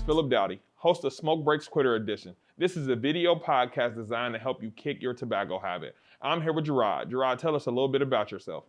Philip Dowdy, host of Smoke Breaks Quitter Edition. This is a video podcast designed to help you kick your tobacco habit. I'm here with Jarrod. Jarrod, tell us a little bit about yourself.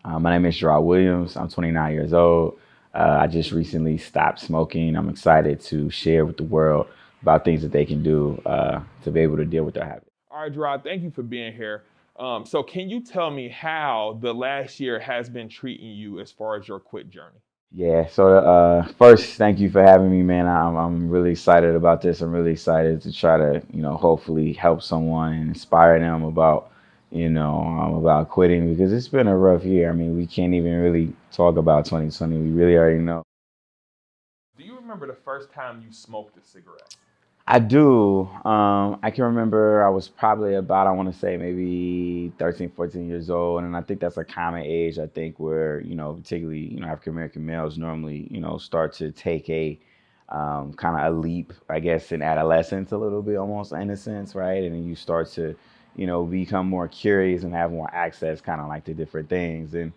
My name is Jarrod Williams. I'm 29 years old. I just recently stopped smoking. I'm excited to share with the world about things that they can do to be able to deal with their habit. All right, Jarrod, thank you for being here. So can you tell me how the last year has been treating you as far as your quit journey? Yeah, so first, thank you for having me, man. I'm really excited about this. I'm really excited to try to, hopefully help someone and inspire them about, about quitting because it's been a rough year. I mean, we can't even really talk about 2020. We really already know. Do you remember the first time you smoked a cigarette? I do. I can remember I was probably about, I want to say maybe 13, 14 years old. And I think that's a common age, I think, where, particularly, African American males normally, start to take a kind of a leap, I guess, in adolescence a little bit, almost in a sense, right? And then you start to, become more curious and have more access kind of like to different things. And,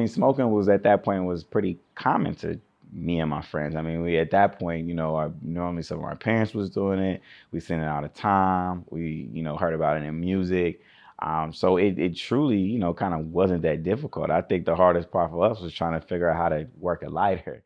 smoking was at that point was pretty common to me and my friends. I mean, we at that point, normally some of our parents was doing it. We seen it all the time. We, heard about it in music. So it truly, kind of wasn't that difficult. I think the hardest part for us was trying to figure out how to work a lighter.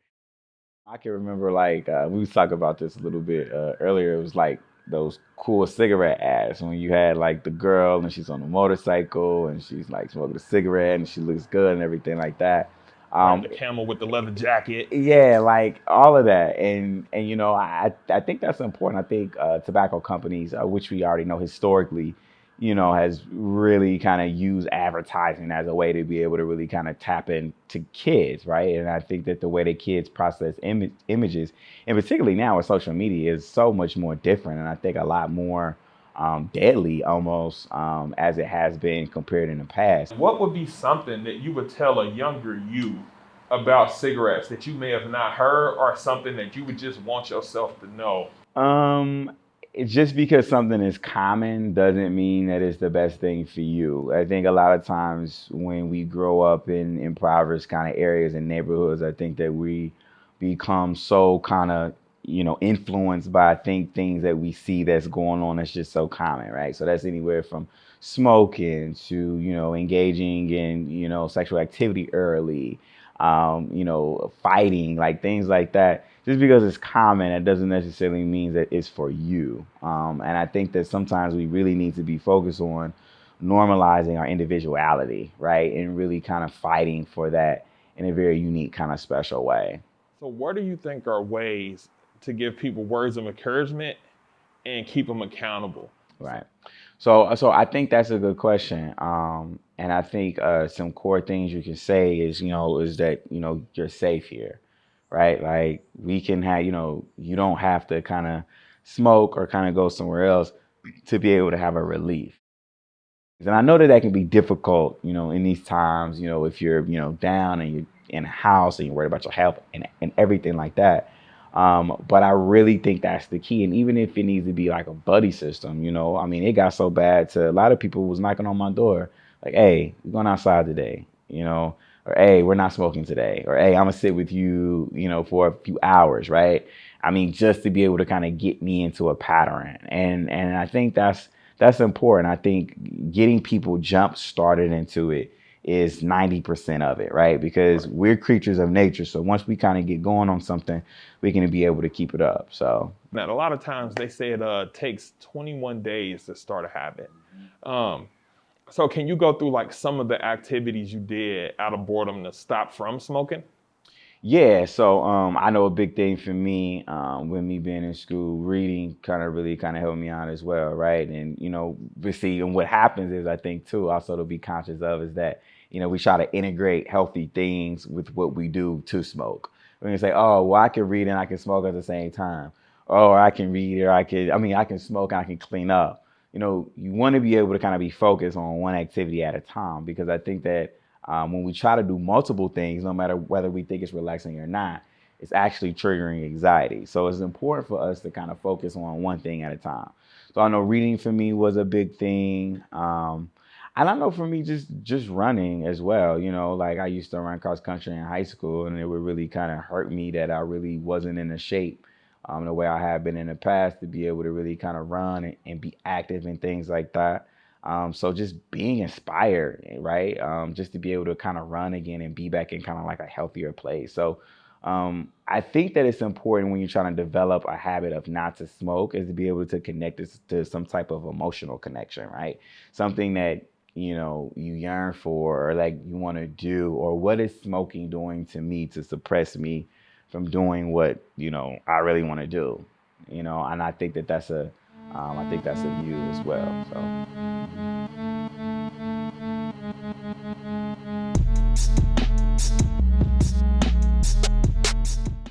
I can remember like we was talking about this a little bit earlier. It was like those cool cigarette ads when you had like the girl and she's on a motorcycle and she's like smoking a cigarette and she looks good and everything like that. The camel with the leather jacket. Yeah, like all of that, and I think that's important. I think tobacco companies, which we already know historically, has really kind of used advertising as a way to be able to really kind of tap into kids, right? And I think that the way that kids process images, and particularly now with social media, is so much more different, and I think a lot more deadly almost as it has been compared in the past. What would be something that you would tell a younger you about cigarettes that you may have not heard or something that you would just want yourself to know? It's just because something is common doesn't mean that it's the best thing for you. I think a lot of times when we grow up in impoverished kind of areas and neighborhoods, I think that we become so kind of influenced by, I think, things that we see that's going on that's just so common, right? So that's anywhere from smoking to, engaging in, sexual activity early, fighting, like things like that. Just because it's common, it doesn't necessarily mean that it's for you. And I think that sometimes we really need to be focused on normalizing our individuality, right? And really kind of fighting for that in a very unique kind of special way. So what do you think are ways to give people words of encouragement and keep them accountable? Right. So I think that's a good question. And I think some core things you can say is that, you're safe here, right? Like we can have, you don't have to kind of smoke or kind of go somewhere else to be able to have a relief. And I know that that can be difficult, in these times, if you're, down and you're in a house and you're worried about your health and everything like that. But I really think that's the key. And even if it needs to be like a buddy system, I mean, it got so bad to a lot of people was knocking on my door like, hey, we're going outside today, or hey, we're not smoking today, or hey, I'm gonna sit with you, for a few hours, right? I mean, just to be able to kind of get me into a pattern. And I think that's important. I think getting people jump started into it is 90% of it, right? Because we're creatures of nature. So once we kind of get going on something, we can be able to keep it up. So now, a lot of times they say it takes 21 days to start a habit. So can you go through like some of the activities you did out of boredom to stop from smoking? yeah, so I know a big thing for me with me being in school, reading really kind of helped me out as well, right? And but see, and what happens is I think too, also to be conscious of is that we try to integrate healthy things with what we do to smoke. When you say, oh, well, I can read and I can smoke at the same time, or I can read or I can smoke and I can clean up. You want to be able to kind of be focused on one activity at a time because I think that when we try to do multiple things, no matter whether we think it's relaxing or not, it's actually triggering anxiety. So it's important for us to kind of focus on one thing at a time. So I know reading for me was a big thing. And I know for me, just running as well. Like I used to run cross country in high school, and it would really kind of hurt me that I really wasn't in a shape the way I have been in the past, to be able to really kind of run and be active and things like that. So just being inspired, right? Just to be able to kind of run again and be back in kind of like a healthier place. So I think that it's important when you're trying to develop a habit of not to smoke is to be able to connect this to some type of emotional connection, right? Something that you yearn for, or like you want to do, or what is smoking doing to me to suppress me from doing what I really want to do, and I think that that's a view as well. So